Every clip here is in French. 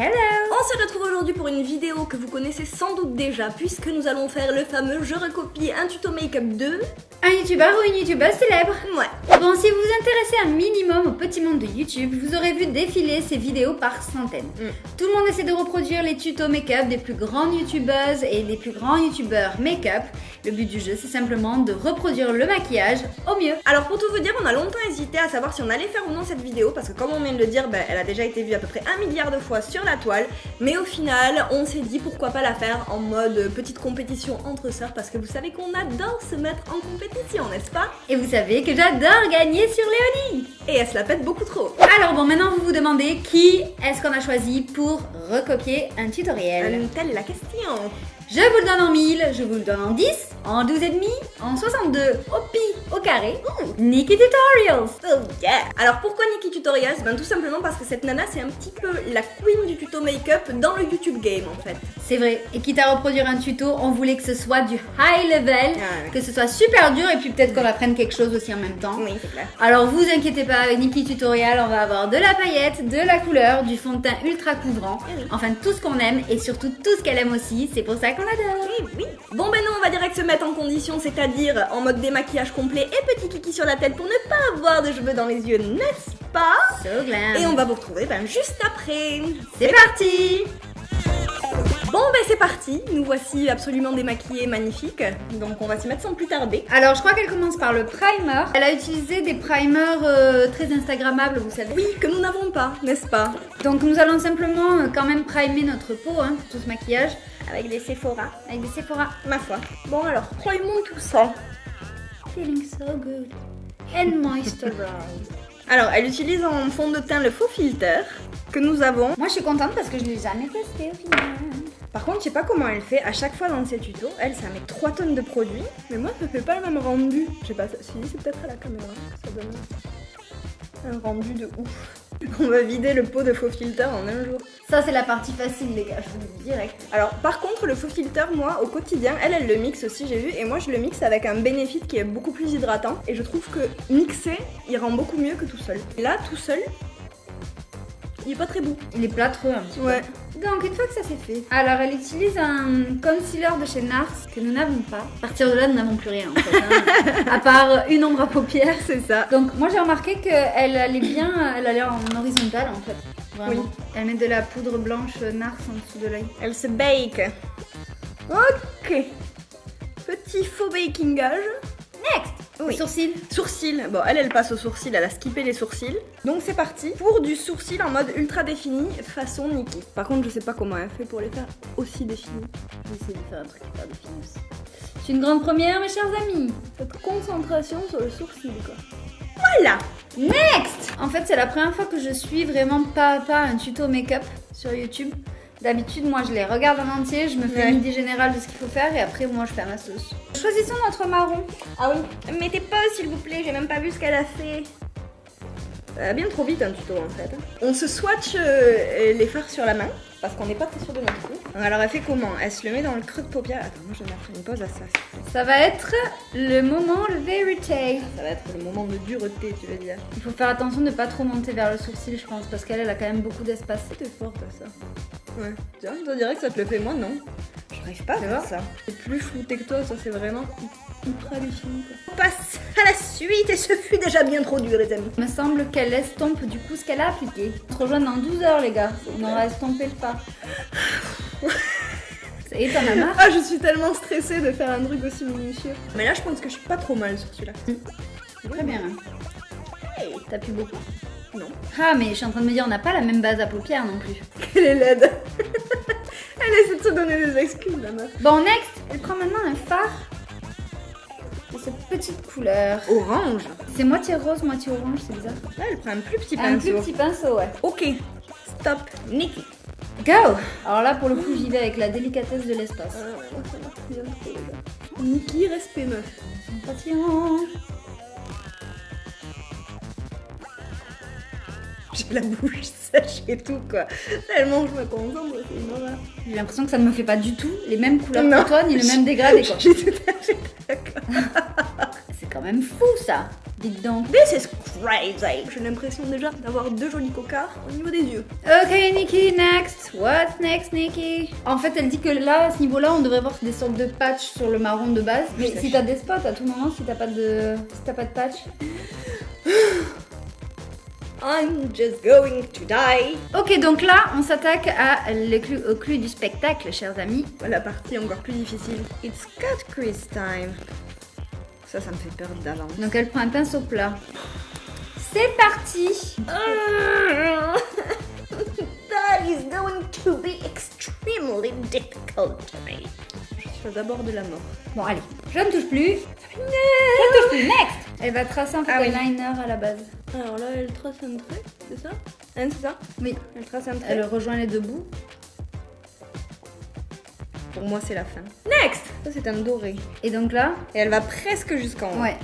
Hello! On se retrouve aujourd'hui pour une vidéo que vous connaissez sans doute déjà, puisque nous allons faire le fameux je recopie un tuto make-up de... Un youtubeur ou une youtubeuse célèbre? Ouais. Bon, si vous vous intéressez un minimum au petit monde de YouTube, vous aurez vu défiler ces vidéos par centaines. Tout le monde essaie de reproduire les tutos make-up des plus grandes youtubeuses et des plus grands youtubeurs make-up. Le but du jeu, c'est simplement de reproduire le maquillage au mieux. Alors pour tout vous dire, on a longtemps hésité à savoir si on allait faire ou non cette vidéo, parce que comme on vient de le dire, elle a déjà été vue à peu près 1 milliard de fois sur la toile. Mais au final, on s'est dit pourquoi pas la faire en mode petite compétition entre sœurs, parce que vous savez qu'on adore se mettre en compétition, n'est-ce pas? Et vous savez que j'adore gagner sur Léonie! Et elle se la pète beaucoup trop. Alors bon, maintenant vous vous demandez qui est-ce qu'on a choisi pour recopier un tutoriel. Telle est la question. Je vous le donne en 1000, je vous le donne en 10, en 12 et demi, en 62, au pi, au carré. Nikki Tutorials. Oh yeah. Alors pourquoi Nikki Tutorials? Tout simplement parce que cette nana c'est un petit peu la queen du tuto make-up dans le YouTube game en fait. C'est vrai, et quitte à reproduire un tuto, on voulait que ce soit du high level, que ce soit super dur et puis peut-être qu'on apprenne quelque chose aussi en même temps. Oui, c'est clair. Alors vous inquiétez pas, avec Nikki Tutorial, on va avoir de la paillette, de la couleur, du fond de teint ultra couvrant, enfin tout ce qu'on aime et surtout tout ce qu'elle aime aussi, c'est pour ça qu'on adore. Oui, oui. Bon nous on va direct se mettre en condition, c'est-à-dire en mode démaquillage complet et petit kiki sur la tête pour ne pas avoir de cheveux dans les yeux, n'est-ce pas? So glam. Et on va vous retrouver juste après. C'est parti. Bon c'est parti, nous voici absolument démaquillés, magnifiques, donc on va s'y mettre sans plus tarder. Alors je crois qu'elle commence par le primer. Elle a utilisé des primers très instagrammables, vous savez. Oui, que nous n'avons pas, n'est-ce pas? Donc nous allons simplement quand même primer notre peau pour tout ce maquillage. Avec des Sephora. Avec des Sephora. Ma foi. Bon alors, prenons tout ça. Feeling so good. And moisturized. Alors, elle utilise en fond de teint le faux filter que nous avons. Moi je suis contente parce que je ne l'ai jamais testé au final. Par contre, je sais pas comment elle fait. À chaque fois dans ses tutos, elle, ça met 3 tonnes de produits. Mais moi, ça fait pas le même rendu. Je sais pas, si c'est peut-être à la caméra. Ça donne un rendu de ouf. On va vider le pot de faux filter en un jour. Ça c'est la partie facile les gars, je vous le dis direct. Alors par contre le faux filter, moi au quotidien, elle le mixe aussi j'ai vu. Et moi je le mixe avec un Benefit qui est beaucoup plus hydratant. Et je trouve que mixé, il rend beaucoup mieux que tout seul. Et là tout seul, il est pas très beau. Il est plâtreux un petit peu. Ouais. Donc une fois que ça c'est fait, alors elle utilise un concealer de chez NARS que nous n'avons pas. À partir de là nous n'avons plus rien en fait, hein. À part une ombre à paupières. C'est ça. Donc moi j'ai remarqué qu'elle allait bien, elle allait en horizontale en fait. Vraiment. Oui. Elle met de la poudre blanche NARS en dessous de l'œil. Elle se bake. Ok. Petit faux bakingage. Next. Oui. Sourcils. Sourcils. Bon, elle passe aux sourcils, elle a skippé les sourcils. Donc c'est parti pour du sourcil en mode ultra défini façon Nikki. Par contre, je sais pas comment elle fait pour les faire aussi définis. J'essaie de faire un truc hyper défini aussi. C'est une grande première, mes chers amis. Cette concentration sur le sourcil, quoi. Voilà. Next. En fait, c'est la première fois que je suis vraiment pas à pas un tuto make-up sur YouTube. D'habitude, moi, je les regarde en entier, je me fais une idée générale de ce qu'il faut faire et après, moi, je fais à ma sauce. Choisissons notre marron. Ah oui. Mettez pas, s'il vous plaît, j'ai même pas vu ce qu'elle a fait. Ça va bien trop vite un tuto en fait. On se swatch les fards sur la main parce qu'on n'est pas très sûr de notre coup. Alors elle fait comment? Elle se le met dans le creux de paupière. Attends, moi je vais mettre une pause à ça. Ça va être le moment le vérité. Ça va être le moment de dureté, tu veux dire. Il faut faire attention de ne pas trop monter vers le sourcil, je pense, parce qu'elle a quand même beaucoup d'espace. T'es forte à ça. Ouais. Tiens, on dirait que ça te le fait, moi non. J'arrive pas à faire ça. C'est plus flouté que toi, ça c'est vraiment ultra défini quoi. On passe à la suite et ce fut déjà bien trop dur les amis. Il me semble qu'elle estompe du coup ce qu'elle a appliqué. On se rejoint dans 12 heures les gars, on aura estompé le pas. Ça y est, t'en as marre? Ah, je suis tellement stressée de faire un truc aussi minutieux. Mais là je pense que je suis pas trop mal sur celui-là. Très bien. Hey. T'as plus beaucoup? Non. Ah mais je suis en train de me dire on n'a pas la même base à paupières non plus. Elle est laide. Elle essaie de se donner des excuses la meuf. Bon next, elle prend maintenant un fard de cette petite couleur. Orange. C'est moitié rose, moitié orange, c'est bizarre. Là elle prend un plus petit pinceau. Un plus petit pinceau, ouais. Ok. Stop. Nikki. Go. Alors là pour le coup j'y vais avec la délicatesse de l'espace. Moi ça marche bien trop les gars. Nikki, respect meuf. Patient. J'ai la bouche sèche et tout quoi. Tellement je me concentre, c'est une horreur. J'ai l'impression que ça ne me fait pas du tout les mêmes couleurs Non. que toi, ni le même dégradé quoi. Je suis tout à fait d'accord. C'est quand même fou ça. Dites donc. This is crazy. J'ai l'impression déjà d'avoir 2 jolis cocards au niveau des yeux. Ok, Nikki, next. What's next, Nikki? En fait, elle dit que là, à ce niveau-là, on devrait voir des sortes de patchs sur le marron de base. Mais si t'as des spots à tout moment, si t'as pas de patch. I'm just going to die. Ok, donc là, on s'attaque au clou du spectacle, chers amis. La partie encore plus difficile. It's cut crease time. Ça me fait peur d'avance. Donc elle prend un pinceau plat. C'est parti. That is going to be extremely difficult to me. Je suis d'abord de la mort. Bon, allez, je ne touche plus. Je ne touche plus. Next. Elle va tracer un oui. liner à la base. Alors là, elle trace un trait, c'est ça? Hein, c'est ça? Oui. Elle trace un trait. Elle rejoint les deux bouts. Pour moi, c'est la fin. Next! Ça, c'est un doré. Et donc là? Et elle va presque jusqu'en haut. Ouais.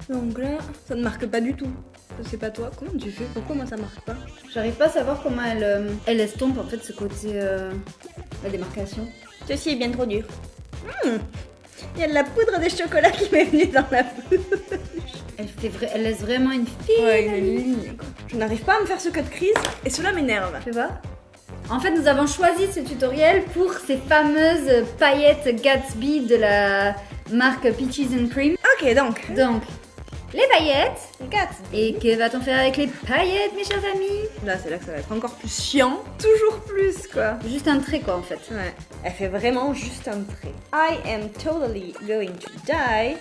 Donc là, ça ne marque pas du tout. Je sais pas toi, comment tu fais? Pourquoi moi ça marque pas? J'arrive pas à savoir comment elle estompe en fait ce côté la démarcation. Ceci est bien trop dur. Il y a de la poudre de chocolat qui m'est venue dans la bouche. Elle laisse vraiment une fine ligne. Je n'arrive pas à me faire ce cut crease et cela m'énerve. Tu vois? En fait, nous avons choisi ce tutoriel pour ces fameuses paillettes Gatsby de la marque Peaches and Cream. Ok, donc, les paillettes. Gatsby. Et que va-t-on faire avec les paillettes, mes chers amis? Là, c'est là que ça va être encore plus chiant. Toujours plus, quoi. Juste un trait, quoi, en fait. Ouais. Elle fait vraiment juste un trait. I am totally going to die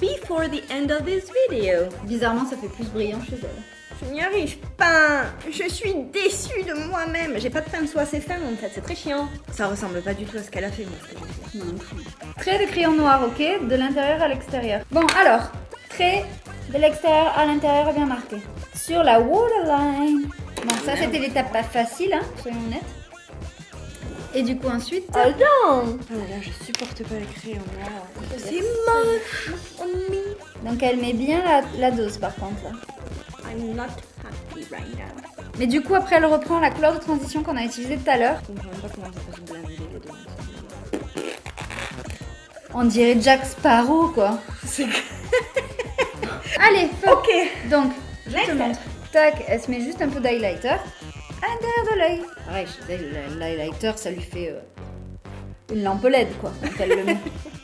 before the end of this video. Bizarrement, ça fait plus brillant chez elle. Je n'y arrive pas. Je suis déçue de moi-même. J'ai pas de pinceau assez fin, en fait. C'est très chiant. Ça ressemble pas du tout à ce qu'elle a fait, moi, ce que j'ai fait. Non plus. Trait de crayon noir, ok? De l'intérieur à l'extérieur. Bon, alors, trait de l'extérieur à l'intérieur bien marqué. Sur la waterline. Bon, ça, c'était l'étape pas facile, hein, soyons honnêtes. Et du coup, ensuite... Oh non! Oh là là, je supporte pas les crayons noirs. C'est moche on me. Donc, elle met bien la dose, par contre, là. I'm not happy right now. Mais du coup, après, elle reprend la couleur de transition qu'on a utilisée tout à l'heure. Je comprends même pas comment ça peut se blinder les deux. On dirait Jack Sparrow, quoi. C'est... Allez, feu. Ok. Donc, je te montre. Tac, elle se met juste un peu d'highlighter à l'intérieur de l'œil. Pareil, l'highlighter, ça lui fait une lampe LED, quoi, quand elle le met.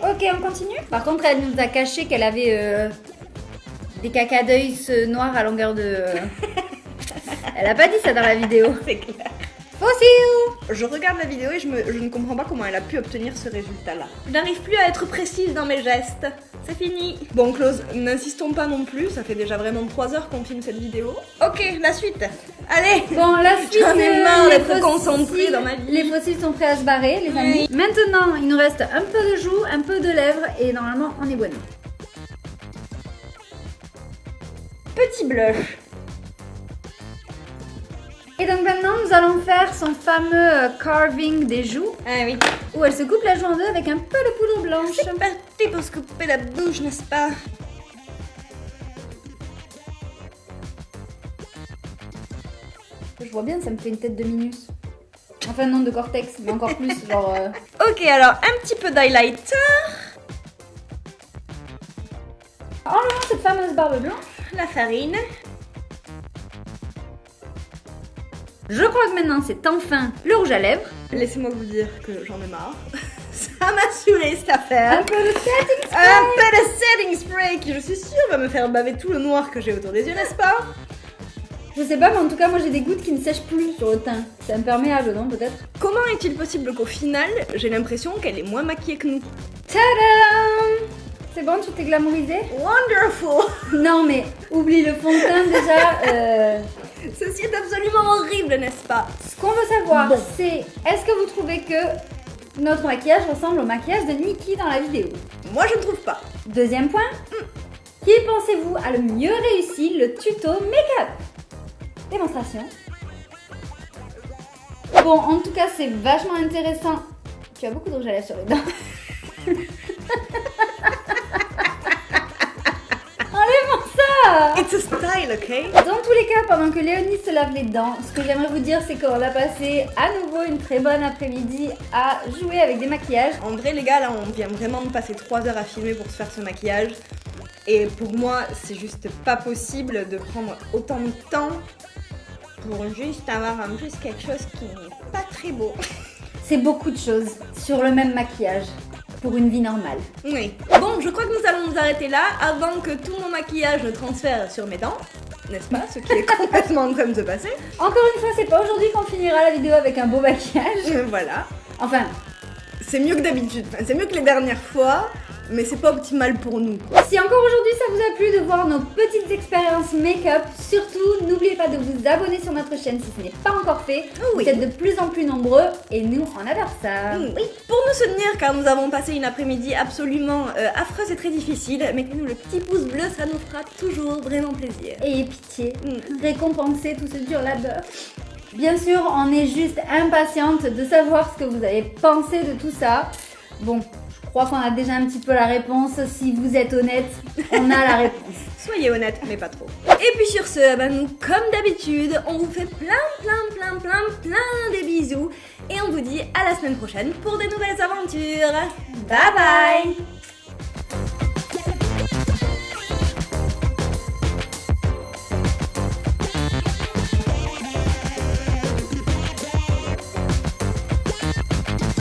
Ok, on continue. Par contre, elle nous a caché qu'elle avait des caca d'œil noirs à longueur de... Elle a pas dit ça dans la vidéo. C'est clair. Fossile. Je regarde la vidéo et je ne comprends pas comment elle a pu obtenir ce résultat-là. Je n'arrive plus à être précise dans mes gestes. C'est fini. Bon, Close, n'insistons pas non plus. Ça fait déjà vraiment 3 heures qu'on filme cette vidéo. Ok, la suite. Allez. Bon, la suite. J'en ai marre les d'être concentrée dans ma vie. Les fossiles sont prêts à se barrer, les amis. Maintenant, il nous reste un peu de joues, un peu de lèvres et normalement, on est bon. Petit blush. Et donc maintenant, nous allons faire son fameux carving des joues, Ah oui. où elle se coupe la joue en deux avec un peu de poudre blanche. C'est parti pour se couper la bouche, n'est-ce pas? Je vois bien, ça me fait une tête de Minus. Enfin non, de Cortex, mais encore plus, genre... Ok, alors un petit peu d'highlighter. Enlevons cette fameuse barbe blanche. La farine. Je crois que maintenant, c'est enfin le rouge à lèvres. Laissez-moi vous dire que j'en ai marre. Ça m'a saoulé cette affaire. Un peu de setting spray. Un peu de setting spray qui, je suis sûre, va me faire baver tout le noir que j'ai autour des yeux, n'est-ce pas? Je sais pas, mais en tout cas, moi j'ai des gouttes qui ne sèchent plus sur le teint. C'est imperméable, non, peut-être? Comment est-il possible qu'au final, j'ai l'impression qu'elle est moins maquillée que nous? Tadam! C'est bon, tu t'es glamourisé? Wonderful! Non, mais oublie le fond de teint déjà. Ceci est absolument horrible, n'est-ce pas? Ce qu'on veut savoir, Bon. c'est est-ce que vous trouvez que notre maquillage ressemble au maquillage de Nikki dans la vidéo? Moi, je ne trouve pas. Deuxième point, qui pensez-vous a le mieux réussi le tuto make-up? Démonstration. Bon, en tout cas, c'est vachement intéressant. Tu as beaucoup de rouge à lèvres sur les dents. Enlève-moi ça! It's a style, ok? Dans tous les cas, pendant que Léonie se lave les dents, ce que j'aimerais vous dire, c'est qu'on a passé à nouveau une très bonne après-midi à jouer avec des maquillages. En vrai, les gars, là, on vient vraiment de passer 3 heures à filmer pour se faire ce maquillage. Et pour moi, c'est juste pas possible de prendre autant de temps pour juste avoir en plus quelque chose qui n'est pas très beau. C'est beaucoup de choses sur le même maquillage pour une vie normale. Oui. Bon, je crois que nous allons nous arrêter là avant que tout mon maquillage ne transfère sur mes dents, n'est-ce pas? Ce qui est complètement en train de se passer. Encore une fois, c'est pas aujourd'hui qu'on finira la vidéo avec un beau maquillage. Voilà. Enfin, C'est mieux que d'habitude, enfin, c'est mieux que les dernières fois, mais c'est pas optimal pour nous. si encore aujourd'hui ça vous a plu de voir nos petites expériences make-up, surtout n'oubliez pas de vous abonner sur notre chaîne si ce n'est pas encore fait. Oui. Vous êtes de plus en plus nombreux et nous on adore ça. Oui. Pour nous soutenir, car nous avons passé une après-midi absolument affreuse et très difficile, mettez-nous le petit pouce bleu, ça nous fera toujours vraiment plaisir. Et pitié, récompensez tout ce dur labeur. Bien sûr, on est juste impatiente de savoir ce que vous avez pensé de tout ça. Bon, je crois qu'on a déjà un petit peu la réponse. Si vous êtes honnête, on a la réponse. Soyez honnêtes, mais pas trop. Et puis sur ce, bah nous, comme d'habitude, on vous fait plein des bisous. Et on vous dit à la semaine prochaine pour de nouvelles aventures. Bye bye!